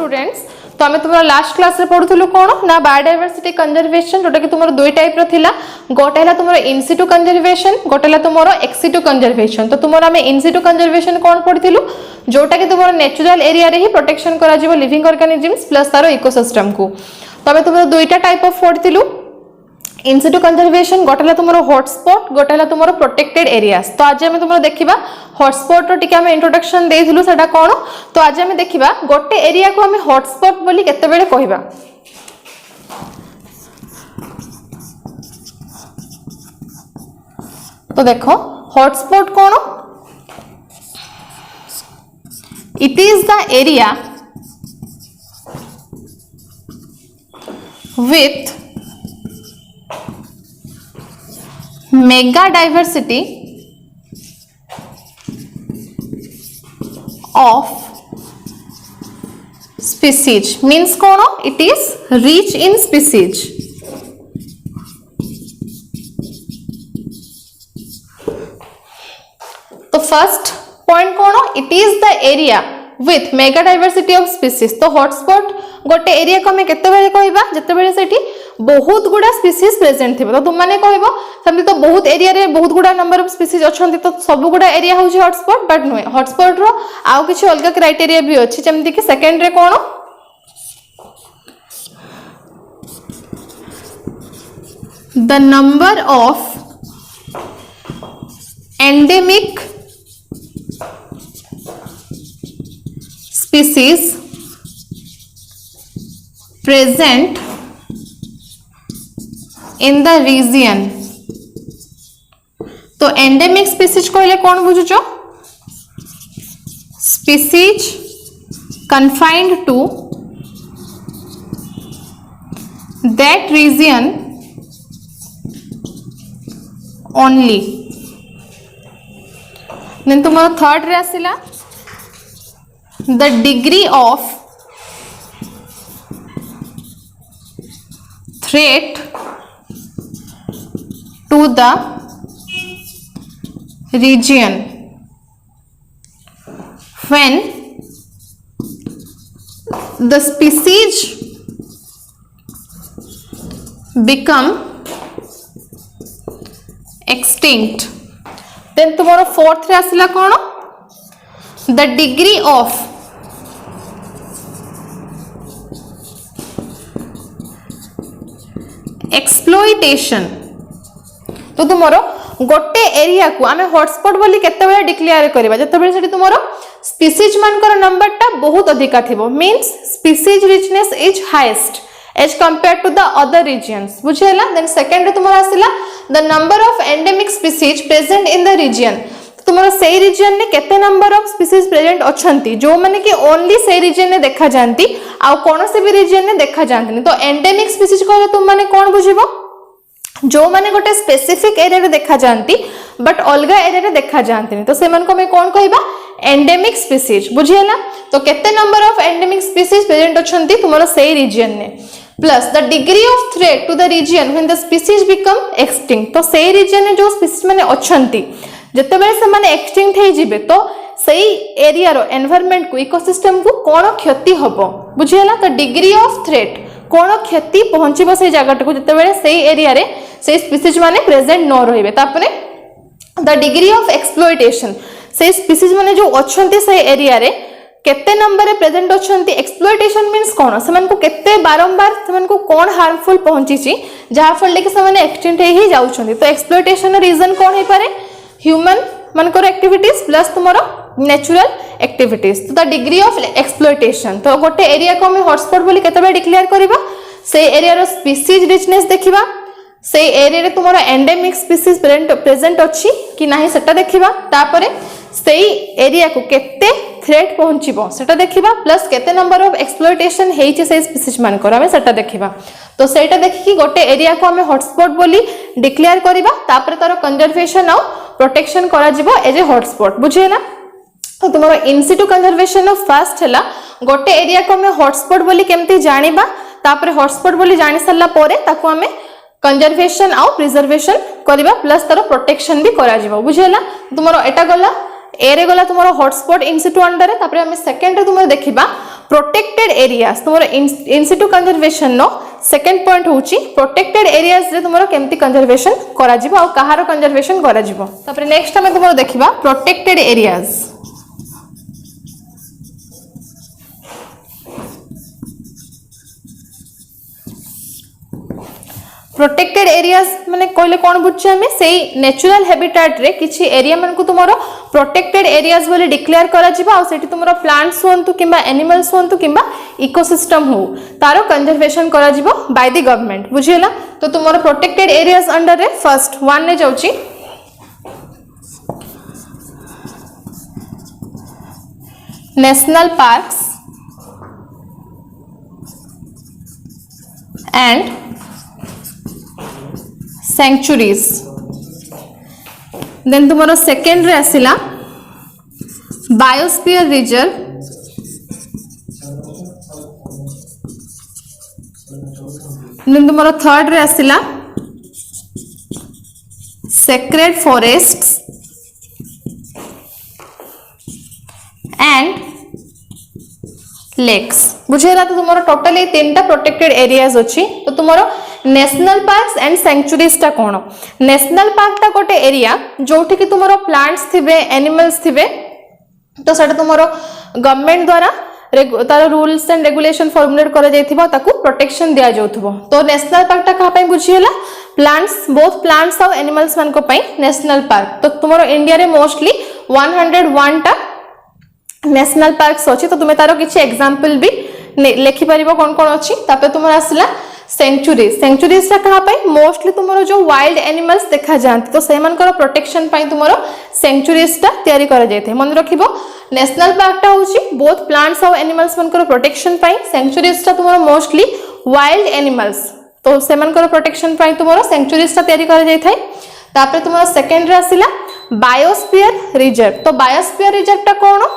Students तो आम तुम लास्ट क्लास रे पढ़ुलु कौन ना बायोडायवर्सिटी कंजर्वेशन जोटा कि तुम दुई टाइप थिला गोटे है तुम इनसिटू कंजर्वेशन गोटे है तुम एक्सिटू कंजर्वेशन। तो तुम आम इनसिटू कंजर्वेशन कौन पढ़िलु जोटा कि तुम नेचुरल एरिया रे ही प्रोटेक्शन करा जिवो लिविंग ऑर्गेनिजम्स प्लस तार इकोसिस्टम को। तो आम तुम दुईटा टाइप ऑफ पढ़िलु इनसिटू कंजर्वेशन गोटे तुम हॉटस्पॉट गोटे तुम प्रोटेक्टेड एरियाज। तो आज आम तुम देखा हॉटस्पॉट टिके आम इंट्रोडक्शन देइथिलु सेटा कोन। तो आज आम देखा गोटे एरिया को आम हॉटस्पॉट बोली केते बेले कहिबा। तो देखो hotspot cone it is the area with mega diversity of species means कौन it is rich in species। तो फर्स्ट पॉइंट कौन it is the area with mega diversity of species। तो हॉटस्पॉट गोटे एरिया को हमें केते बेले कहबा जते बेले सेठी बहुत गुडा स्पीसीज प्रेजेंट थिबो। तो तुम माने कहबो सेमति तो बहुत एरिया रे बहुत गुडा नंबर ऑफ स्पीसीज अछंती तो सब गुडा एरिया होची हॉटस्पॉट बट नुए हॉटस्पॉट रो आउ किछि अलग क्राइटेरिया भी अछि जेमति कि सेकंड रे कोन the number of endemic species present in the region। तो एंडेमिक स्पीसीज कहले कौन बुझुचो species confined to that region only। Then तुम्हारा थर्ड रे आसिला the degree of threat to the region when the species become extinct। then तुम्हारा fourth रे आसिला कौन the degree of एक्सप्लोइटेशन। तो तुमरो गोटे एरिया को आमे हॉटस्पॉट बोली केते बेले डिक्लेयर करबा जते बेले सेठी तुमरो स्पीसीज मानकर नंबर टा बहुत अधिका थिबो means species richness is highest as compare to the other regions बुझेला। देन सेकंड रे तुमरो आसिला the number of endemic species present in the region. तुमरो सेही रीजन ने केते नंबर ऑफ स्पीसीज प्रेजेंट अछंती जो माने कि ओनली सेही रीजन ने देखा जानती आ कोन से भी रीजन ने देखा जानती। तो एंडेमिक स्पीसीज कहले तुम माने कोन बुझिबो जो माने गोटे स्पेसिफिक एरिया रे देखा जानती बट अलगा एरिया रे देखा जानती तो से मन को मैं कोन कहबा एंडेमिक स्पीसीज बुझियला। तो केते number of endemic species present अछंती तुमरो सेही रीजन ने plus the degree of threat to the region when the species become extinct. तो सेही रीजन ने जो स्पीसीज माने अछंती जते बेले से माने एक्सटिंक्ट हे जिवे तो सही एरिया रो एनवायरनमेंट को इकोसिस्टम को कोन क्षति हबो बुझियला। तो डिग्री ऑफ थ्रेट कोन क्षति पहुंचबो से जगह को जते बेले सही एरिया रे सही स्पीसीज माने प्रेजेंट न रहिबे। तापरे द डिग्री ऑफ एक्सप्लॉयटेशन सही स्पीसीज माने जो अछंती सही एरिया रे केते नंबर रे प्रेजेंट अछंती। एक्सप्लॉयटेशन मींस कोन सेमान को केते बारंबार सेमान को कोन हार्मफुल पहुंची छि जहा फल के सेमाने एक्सटिंक्ट हे जाउछंती। तो एक्सप्लॉयटेशन रीजन कोन हे पारे ह्यूमन मनकर एक्टिविटीज प्लस तुमरो नेचुरल एक्टिविटीज। तो द डिग्री ऑफ एक्सप्लॉयटेशन तो गोटे एरिया को हम हॉटस्पॉट बोली केते बेले डिक्लेयर करबा से एरिया रो स्पीसीज रिचनेस देखिबा से एरिया रे तुमरो एंडेमिक स्पीसीज प्रेजेंट अछि कि नाही सेटा देखिबा तापरे सेही एरिया को केते थ्रेट पहुंचीबो सेटा देखिबा प्लस केते नंबर ऑफ एक्सप्लॉयटेशन हेइचे से स्पीसीज मान कर हमें सेटा देखिबा। तो सेटा देखि गोटे एरिया को हमें हॉटस्पॉट बोली डिक्लेयर करबा तापरे तार कंजर्वेशन और प्रोटेक्शन करा जिवो एज ए हॉटस्पॉट बुझेला। तो तुमरो इनसिटू कंजर्वेशन ऑफ फर्स्ट हला गोटे एरिया को हमें हॉटस्पॉट बोली केमती जानिबा तापरे हॉटस्पॉट बोली जानि सरला परे ताको हमें कंजर्वेशन और प्रिजर्वेशन करबा प्लस तार प्रोटेक्शन भी करा जिवो बुझेला। तुमरो एटा गला ए रे गला तुमरो हॉटस्पॉट इनसिटू अंडर रे तापरे हमें सेकंड रे तुमरो देखिबा प्रोटेक्टेड एरियाज तुमर इन CITU conservation no second point होची प्रोटेक्टेड एरियाज रे तुमर केमती कंजर्वेशन करा जिवो आ कहार कंजर्वेशन करा जिवो तापर नेक्स्ट हम तुमर देखिबा प्रोटेक्टेड एरियाज प्रोटेक्टेड एरियाज माने कहले कोन बुझछे हमें सेही नेचुरल हैबिटेट रे किछि एरिया मन को तुमरो प्रोटेक्टेड एरियाज बोले डिक्लेयर करा जिबा आ सेठी तुमरो प्लांट्स होंतु किबा एनिमल्स होंतु किबा इकोसिस्टम हो तारो कंजर्वेशन करा जिवो बाय द गवर्नमेंट बुझियला तो तुमरो प्रोटेक्टेड एरियाज अंडर रे फर्स्ट वन ने जाउची national parks and sanctuaries then तुम्हारा सेकेंड रे आसिला बायोस्फीयर रिजर्व then तुम्हारा थर्ड रे आसिला सेक्रेड फॉरेस्ट्स एंड लेक्स बुझेला तो तुम्हारा टोटल ये तीनटा प्रोटेक्टेड एरियाज अछि तो तुम्हारा नेशनल पार्क्स एंड सेंचुरीज टा कोन नेशनल पार्क टा गोटे एरिया जोठी कि तुम्हारा प्लांट्स थिबे एनिमल्स थिबे तो सेटा तुम्हारा गवर्नमेंट द्वारा तार रूल्स एंड रेगुलेशन फॉर्मुलेट करा जायथिबो ताकू प्रोटेक्शन दिया जाउथबो तो नेशनल पार्क टा कहा पई बुझियला प्लांट्स बोथ प्लांट्स और एनिमल्स मन को पई नेशनल पार्क तो तुम्हारा इंडिया रे मोस्टली 101 टा नेशनल पार्क्स अछि तो तुमे तारो किछि एग्जांपल भी लेखि परिबो कोन कोन अछि तापर तुमरा आसला सेंचुरीज रा कहा पई मोस्टली तुमरो जो वाइल्ड एनिमल्स देखा जानती तो सेमान कर प्रोटेक्शन पई तुमरो सेंचुरीज टा तयारी करा जायथे मन रखिबो नेशनल पार्क टा होची बोथ प्लांट्स और एनिमल्स मन कर प्रोटेक्शन पई सेंचुरीज टा तुमरो मोस्टली वाइल्ड एनिमल्स तो सेमान कर प्रोटेक्शन पई तुमरो सेंचुरीज टा तयारी करा जायथाय तापर तुमरो सेकंड रे आसिला बायोस्फीयर रिजर्व तो बायोस्फीयर रिजर्व टा कोन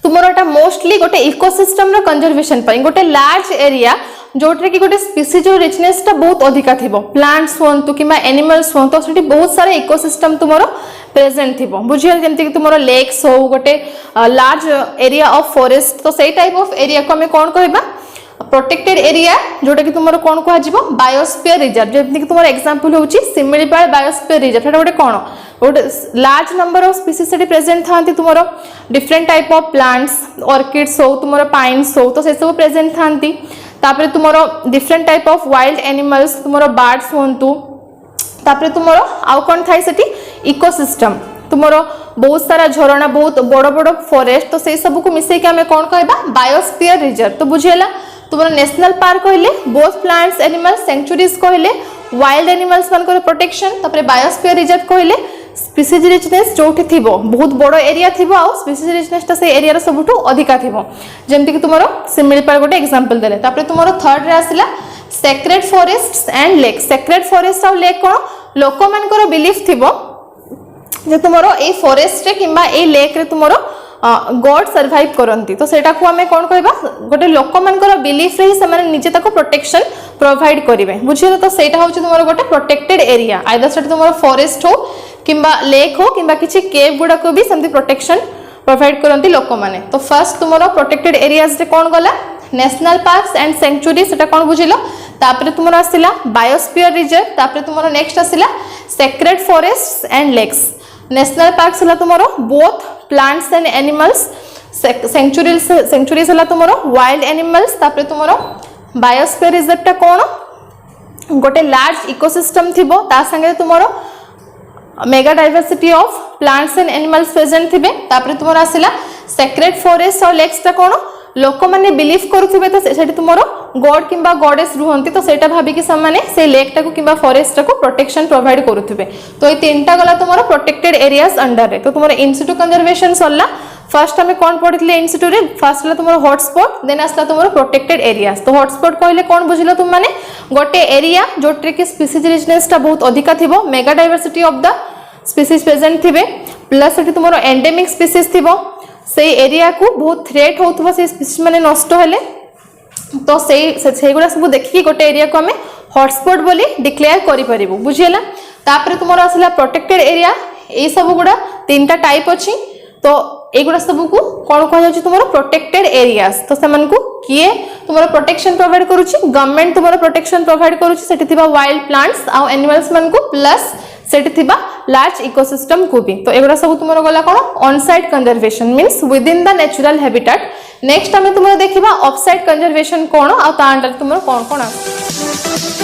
तुमरोटा मोस्टली गोटे इकोसिस्टम रो कंजर्वेशन पई गोटे लार्ज एरिया जोटरे कि गोटे स्पीसीज रो रिचनेस टा बहुत अधिका थिबो प्लांट्स होंतु किबा एनिमल्स होंतु सेठी बहुत सारा इकोसिस्टम तुमरो प्रेजेंट थिबो बुझियल जेंति कि तुमरो लेक्स हो गोटे लार्ज एरिया ऑफ फॉरेस्ट तो सेही टाइप ऑफ एरिया को हमें कोन कहबा प्रोटेक्टेड एरिया जोटा कि तुमरो कोन कहआ जिवो बायोस्फीयर रिजर्व जेंति कि तुमरो एग्जांपल होची सिमिलीपाल बायोस्फीयर रिजर्व एटा गोटे कोन गोटे लार्ज नंबर ऑफ स्पीसीज सेठी प्रेजेंट थांती तुमरो different type of plants orchids हो तुमरो पाइन्स हो तो से सब प्रेजेंट थांती तापरे तुमरो different type of wild animals तुमरो बर्ड्स होंतु तापरे तुमरो आउ कोन थाई सेठी इकोसिस्टम तुमरो बहुत सारा झरणा बहुत बड़ बड़ फॉरेस्ट तो से सब को मिसै के हमें कोन कहबा बायोस्फीयर रिजर्व तो बुझेला तुमरो नेशनल पार्क कहले बोथ प्लांट्स एनिमल्स सेंचुरीज कहले वाइल्ड एनिमल्स मन को प्रोटेक्शन तापरे बायोस्फीयर रिजर्व कहले स्पीसीज रिचनेस जोठी थिबो बहुत बड़ एरिया थिबो आ स्पीसीज रिचनेस ता से एरिया रो सबटु अधिका थिबो जेंति कि तुमरो सिमिलीपाल गोटे एग्जांपल देले तापरे तुमरो थर्ड रे आसिला sacred forests and lake sacred forest और लेक कोन लोक मन को बिलीफ थिबो जे तुमरो ए फॉरेस्ट रे किबा ए लेक रे तुमरो गॉड सर्वाइव करंती तो सेटा को हमें कोन कहबा गोटे लोक मन को बिलीफ रे से माने निजे ताको प्रोटेक्शन प्रोवाइड करिवे बुझियो तो सेटा होची तुमरो गोटे प्रोटेक्टेड एरिया आइदर सेटा तुमरो फॉरेस्ट हो किंबा लेक हो किंबा किछि केव गुडा को भी समथि प्रोटेक्शन प्रोवाइड करंती लोक माने तो फर्स्ट तुमरो प्रोटेक्टेड एरियाज रे कोन गला नेशनल पार्क्स एंड सेंचुरी सेटा कोन बुझिलो तापरे तुमरो आसिला बायोस्फीयर रिजर्व तापरे तुमरो नेक्स्ट आसिला sacred forests and lakes national parks हला तुमरो both plants and animals sanctuaries हला तुमरो वाइल्ड एनिमल्स तापरे तुमरो बायोस्फीयर रिजर्व टा कोन गोटे लार्ज इकोसिस्टम थिबो ता संगे तुमरो mega diversity of plants and animals present थिबे तापरे तुमरो आसिला सेक्रेड फॉरेस्ट और लेक्स टा कोन लोक माने बिलीव करूथिबे तो सेठी तुमरो गॉड किंबा गॉडेस रुहंती तो सेटा भाबी कि समाने से लेक टा को किंबा फॉरेस्ट टा को प्रोटेक्शन प्रोवाइड करूथिबे तो ए तीनटा गला तुमरो प्रोटेक्टेड एरियाज अंडर रे तो तुमरो इन सिटू कंजर्वेशन सल्ला फर्स्ट हमें कोन पढितले इन सिटू रे फर्स्ट ला तुमरो हॉटस्पॉट देन आसला तुमरो प्रोटेक्टेड एरियाज तो हॉटस्पॉट कहले कोन बुझिलो तुम माने गोटे एरिया जोट्रे कि स्पीसीज रिचनेस टा बहुत अधिका थिबो mega diversity of the species present थिबे प्लस सेठी तुमरो एंडेमिक स्पीसीज थिबो से एरिया को बहुत थ्रेट होथबो से स्पीसीज माने नष्ट हेले तो से गुडा सब देखि गोटे एरिया को हमें हॉटस्पॉट बोली डिक्लेयर करि परिबो बुझियला तापरे तुमरो आसला प्रोटेक्टेड एरिया ए सब गुडा तीनटा टाइप अछि तो एगुड़ा सब को कौन कह जाउची तुमरो प्रोटेक्टेड एरियाज। तो सेमन को किए तुमरो प्रोटेक्शन प्रोवाइड करूची, गवर्नमेंट तुमरो प्रोटेक्शन प्रोवाइड करूची सेठी थिबा वाइल्ड प्लांट्स आ एनिमल्स मन को प्लस सेठी थिबा लार्ज इकोसिस्टम को भी। तो एगुड़ा सब तुमरो गला कोन on site conservation means within the natural habitat. Next हमें तुमरो देखिबा ऑफ साइट कंजर्वेशन कोन आ ता अंडर तुमरो कोन कोन आ